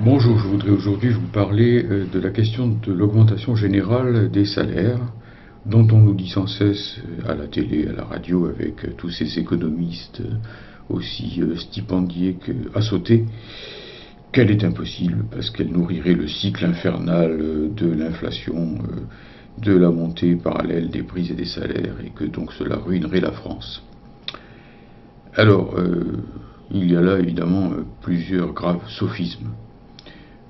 Bonjour, je voudrais aujourd'hui vous parler de la question de l'augmentation générale des salaires, dont on nous dit sans cesse à la télé, à la radio, avec tous ces économistes aussi stipendiés qu'à sauter, qu'elle est impossible parce qu'elle nourrirait le cycle infernal de l'inflation, de la montée parallèle des prix et des salaires, et que donc cela ruinerait la France. Alors, il y a là évidemment plusieurs graves sophismes.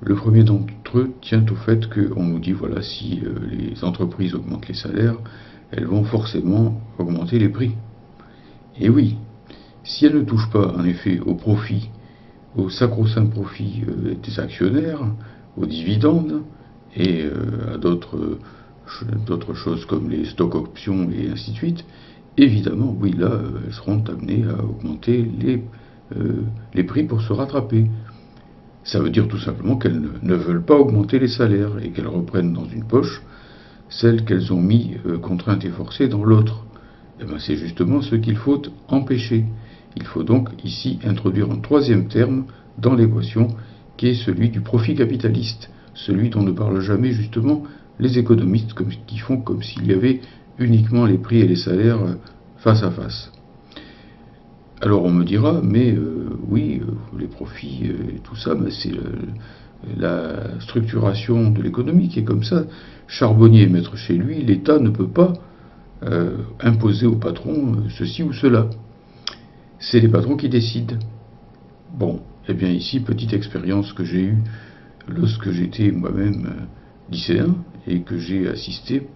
Le premier d'entre eux tient au fait qu'on nous dit, voilà, si les entreprises augmentent les salaires, elles vont forcément augmenter les prix. Et oui, si elles ne touchent pas, en effet, au profit, au sacro-saint profit des actionnaires, aux dividendes et à d'autres choses comme les stock options et ainsi de suite, évidemment, oui, là, elles seront amenées à augmenter les prix pour se rattraper. Ça veut dire tout simplement qu'elles ne veulent pas augmenter les salaires et qu'elles reprennent dans une poche celles qu'elles ont mis contraintes et forcées dans l'autre. Et bien c'est justement ce qu'il faut empêcher. Il faut donc ici introduire un troisième terme dans l'équation qui est celui du profit capitaliste, celui dont ne parlent jamais justement les économistes qui font comme s'il y avait uniquement les prix et les salaires face à face. Alors on me dira, mais oui, les profits et tout ça, mais c'est la structuration de l'économie qui est comme ça. Charbonnier est maître chez lui, l'État ne peut pas imposer au patron ceci ou cela. C'est les patrons qui décident. Bon, eh bien ici, petite expérience que j'ai eue lorsque j'étais moi-même lycéen et que j'ai assisté,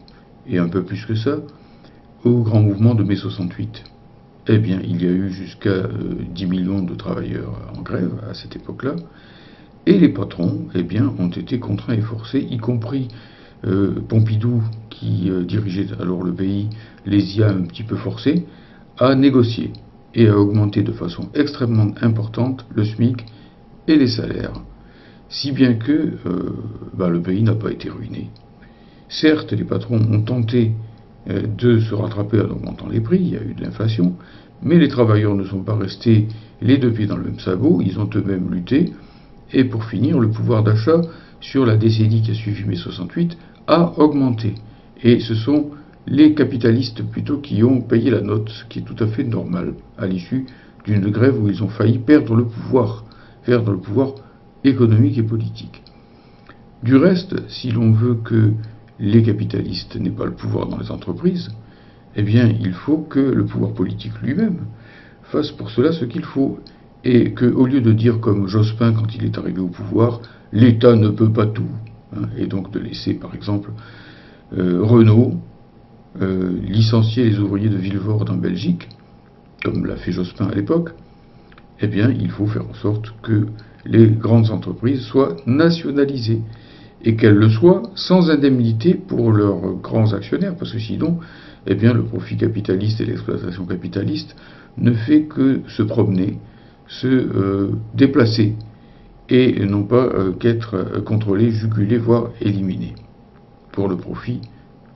et un peu plus que ça, au grand mouvement de mai 68. Eh bien, il y a eu jusqu'à 10 millions de travailleurs en grève à cette époque-là, et les patrons, eh bien, ont été contraints et forcés, y compris Pompidou, qui dirigeait alors le pays, les y a un petit peu forcés, à négocier et à augmenter de façon extrêmement importante le SMIC et les salaires, si bien que le pays n'a pas été ruiné. Certes, les patrons ont tenté de se rattraper en augmentant les prix, il y a eu de l'inflation, mais les travailleurs ne sont pas restés les deux pieds dans le même sabot, ils ont eux-mêmes lutté, et pour finir, le pouvoir d'achat sur la décennie qui a suivi mai 68 a augmenté. Et ce sont les capitalistes plutôt qui ont payé la note, ce qui est tout à fait normal à l'issue d'une grève où ils ont failli perdre le pouvoir économique et politique. Du reste, si l'on veut que les capitalistes n'aient pas le pouvoir dans les entreprises, eh bien, il faut que le pouvoir politique lui-même fasse pour cela ce qu'il faut. Et qu'au lieu de dire comme Jospin quand il est arrivé au pouvoir, l'État ne peut pas tout, hein, et donc de laisser par exemple Renault licencier les ouvriers de Vilvoorde en Belgique, comme l'a fait Jospin à l'époque, eh bien, il faut faire en sorte que les grandes entreprises soient nationalisées et qu'elles le soient sans indemnité pour leurs grands actionnaires, parce que sinon, eh bien, le profit capitaliste et l'exploitation capitaliste ne fait que se promener, se déplacer, et non pas qu'être contrôlé, jugulé, voire éliminé, pour le profit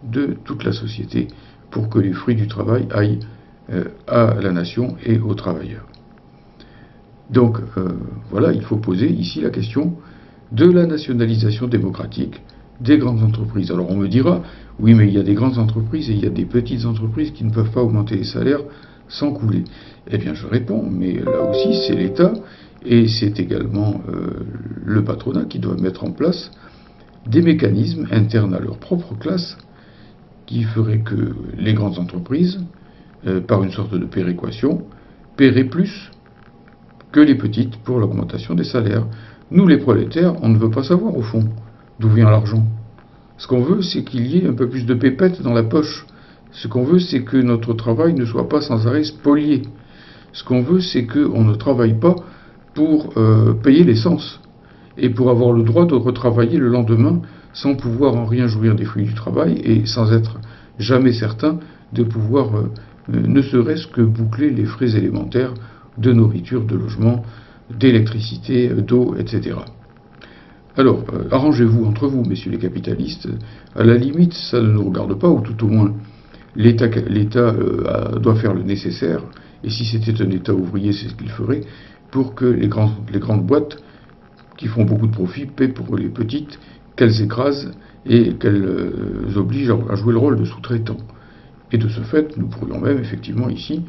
de toute la société, pour que les fruits du travail aillent à la nation et aux travailleurs. Donc voilà, il faut poser ici la question de la nationalisation démocratique des grandes entreprises. Alors on me dira, oui mais il y a des grandes entreprises et il y a des petites entreprises qui ne peuvent pas augmenter les salaires sans couler. Eh bien je réponds, mais là aussi c'est l'État et c'est également le patronat qui doit mettre en place des mécanismes internes à leur propre classe qui feraient que les grandes entreprises, par une sorte de péréquation, paieraient plus que les petites pour l'augmentation des salaires. Nous, les prolétaires, on ne veut pas savoir, au fond, d'où vient l'argent. Ce qu'on veut, c'est qu'il y ait un peu plus de pépettes dans la poche. Ce qu'on veut, c'est que notre travail ne soit pas sans arrêt spolié. Ce qu'on veut, c'est qu'on ne travaille pas pour payer l'essence et pour avoir le droit de retravailler le lendemain sans pouvoir en rien jouir des fruits du travail et sans être jamais certain de pouvoir ne serait-ce que boucler les frais élémentaires de nourriture, de logement, d'électricité, d'eau, etc. Alors, arrangez-vous entre vous, messieurs les capitalistes. À la limite, ça ne nous regarde pas, ou tout au moins, l'État doit faire le nécessaire, et si c'était un État ouvrier, c'est ce qu'il ferait, pour que les grandes boîtes qui font beaucoup de profit paient pour les petites qu'elles écrasent et qu'elles obligent à jouer le rôle de sous-traitants. Et de ce fait, nous pourrions même effectivement ici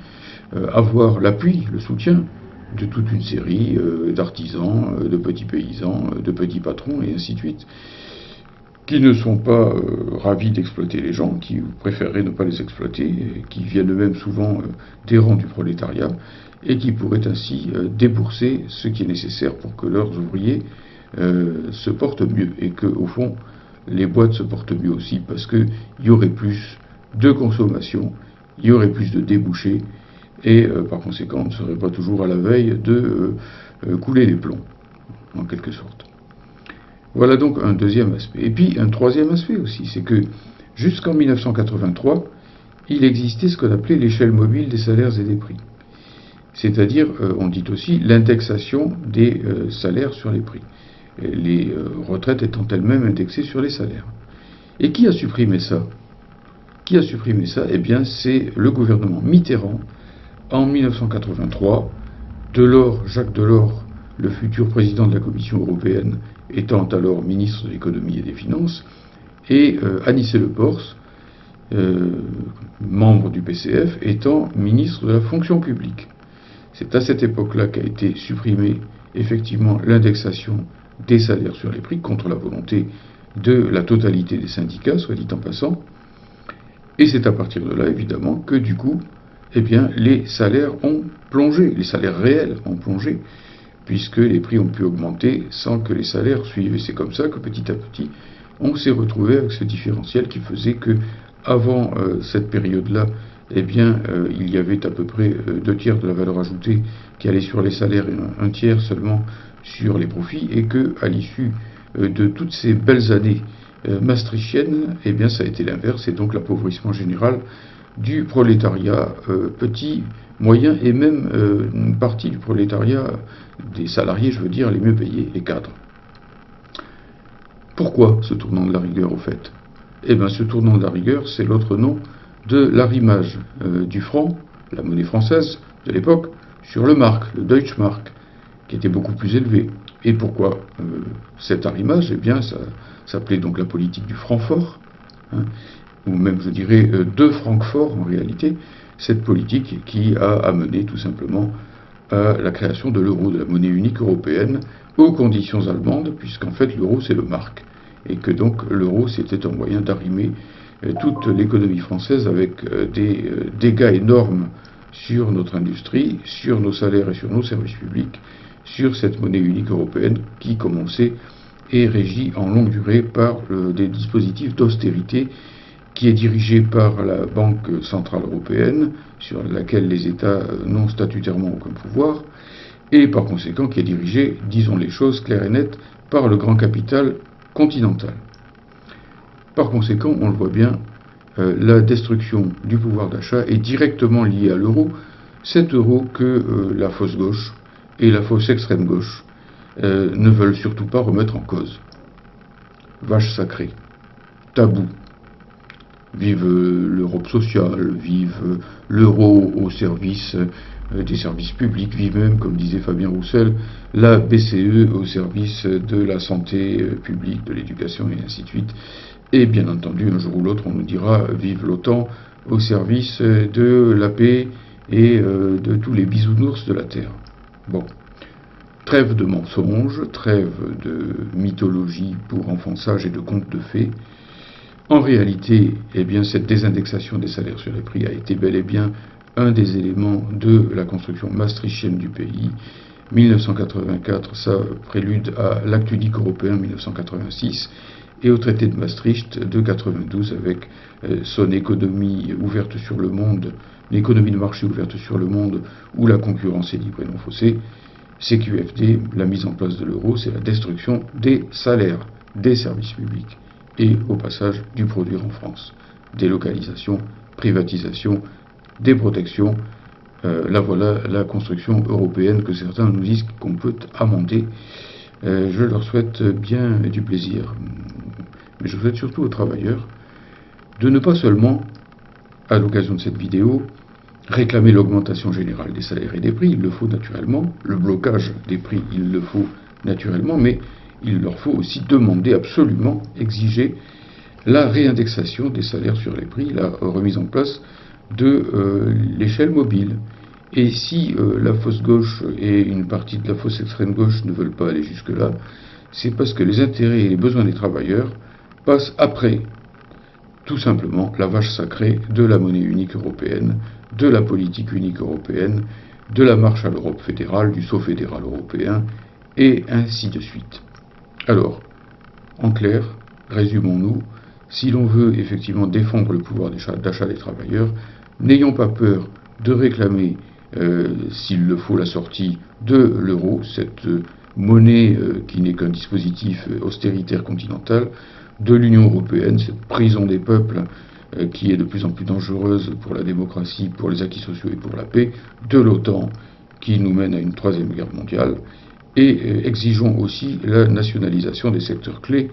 avoir l'appui, le soutien de toute une série d'artisans, de petits paysans, de petits patrons et ainsi de suite, qui ne sont pas ravis d'exploiter les gens, qui préféreraient ne pas les exploiter, qui viennent eux-mêmes souvent des rangs du prolétariat, et qui pourraient ainsi débourser ce qui est nécessaire pour que leurs ouvriers se portent mieux, et que, au fond, les boîtes se portent mieux aussi, parce qu'il y aurait plus de consommation, il y aurait plus de débouchés, et par conséquent, on ne serait pas toujours à la veille de couler les plombs, en quelque sorte. Voilà donc un deuxième aspect. Et puis un troisième aspect aussi, c'est que jusqu'en 1983, il existait ce qu'on appelait l'échelle mobile des salaires et des prix. C'est-à-dire, on dit aussi, l'indexation des salaires sur les prix. Les retraites étant elles-mêmes indexées sur les salaires. Et qui a supprimé ça? Qui a supprimé ça? Eh bien, c'est le gouvernement Mitterrand, en 1983. Jacques Delors, le futur président de la Commission européenne, étant alors ministre de l'économie et des finances, et Anicet Le Pors, membre du PCF, étant ministre de la fonction publique. C'est à cette époque-là qu'a été supprimée effectivement l'indexation des salaires sur les prix, contre la volonté de la totalité des syndicats, soit dit en passant. Et c'est à partir de là, évidemment, que du coup, eh bien, les salaires ont plongé, les salaires réels ont plongé, puisque les prix ont pu augmenter sans que les salaires suivent. Et c'est comme ça que petit à petit, on s'est retrouvé avec ce différentiel qui faisait que, avant cette période-là, eh bien, il y avait à peu près 2/3 de la valeur ajoutée qui allait sur les salaires et un tiers seulement sur les profits, et que, à l'issue de toutes ces belles années maastrichtiennes, eh bien, ça a été l'inverse, et donc l'appauvrissement général du prolétariat petit, moyen, et même une partie du prolétariat, des salariés, je veux dire, les mieux payés, les cadres. Pourquoi ce tournant de la rigueur, au fait? Eh bien, ce tournant de la rigueur, c'est l'autre nom de l'arrimage du franc, la monnaie française de l'époque, sur le mark, le Deutschmark, qui était beaucoup plus élevé. Et pourquoi cet arrimage? Eh bien, ça s'appelait donc la politique du Francfort, hein, ou même, je dirais, de Francfort en réalité, cette politique qui a amené tout simplement à la création de l'euro, de la monnaie unique européenne, aux conditions allemandes, puisqu'en fait l'euro c'est le mark, et que donc l'euro c'était un moyen d'arrimer toute l'économie française avec des dégâts énormes sur notre industrie, sur nos salaires et sur nos services publics, sur cette monnaie unique européenne qui, comme on sait, est régie en longue durée par des dispositifs d'austérité, qui est dirigée par la Banque Centrale Européenne, sur laquelle les États n'ont statutairement aucun pouvoir, et par conséquent qui est dirigée, disons les choses claires et nettes, par le grand capital continental. Par conséquent, on le voit bien, la destruction du pouvoir d'achat est directement liée à l'euro, cet euro que la fausse gauche et la fausse extrême gauche ne veulent surtout pas remettre en cause. Vache sacrée, tabou. Vive l'Europe sociale, vive l'euro au service des services publics, vive même, comme disait Fabien Roussel, la BCE au service de la santé publique, de l'éducation et ainsi de suite. Et bien entendu, un jour ou l'autre, on nous dira vive l'OTAN au service de la paix et de tous les bisounours de la Terre. Bon, trêve de mensonges, trêve de mythologie pour enfants sages et de contes de fées. En réalité, eh bien, cette désindexation des salaires sur les prix a été bel et bien un des éléments de la construction maastrichtienne du pays. 1984, ça prélude à l'acte unique européen 1986 et au traité de Maastricht de 92 avec son économie ouverte sur le monde, l'économie de marché ouverte sur le monde où la concurrence est libre et non faussée. CQFD, la mise en place de l'euro, c'est la destruction des salaires, des services publics et au passage du produire en France. Délocalisation, privatisation, déprotection, là voilà la construction européenne que certains nous disent qu'on peut amender. Je leur souhaite bien du plaisir, mais je souhaite surtout aux travailleurs de ne pas seulement, à l'occasion de cette vidéo, réclamer l'augmentation générale des salaires et des prix, il le faut naturellement, le blocage des prix, il le faut naturellement, mais il leur faut aussi demander, absolument exiger la réindexation des salaires sur les prix, la remise en place de l'échelle mobile. Et si la fausse gauche et une partie de la fausse extrême gauche ne veulent pas aller jusque-là, c'est parce que les intérêts et les besoins des travailleurs passent après, tout simplement, la vache sacrée de la monnaie unique européenne, de la politique unique européenne, de la marche à l'Europe fédérale, du saut fédéral européen, et ainsi de suite. Alors, en clair, résumons-nous, si l'on veut effectivement défendre le pouvoir d'achat des travailleurs, n'ayons pas peur de réclamer, s'il le faut, la sortie de l'euro, cette monnaie qui n'est qu'un dispositif austéritaire continental, de l'Union européenne, cette prison des peuples qui est de plus en plus dangereuse pour la démocratie, pour les acquis sociaux et pour la paix, de l'OTAN qui nous mène à une troisième guerre mondiale, et exigeons aussi la nationalisation des secteurs clés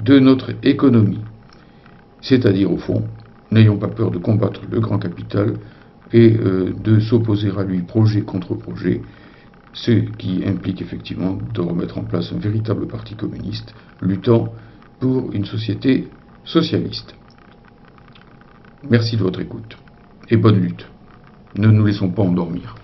de notre économie. C'est-à-dire, au fond, n'ayons pas peur de combattre le grand capital et de s'opposer à lui projet contre projet, ce qui implique effectivement de remettre en place un véritable parti communiste luttant pour une société socialiste. Merci de votre écoute et bonne lutte. Ne nous laissons pas endormir.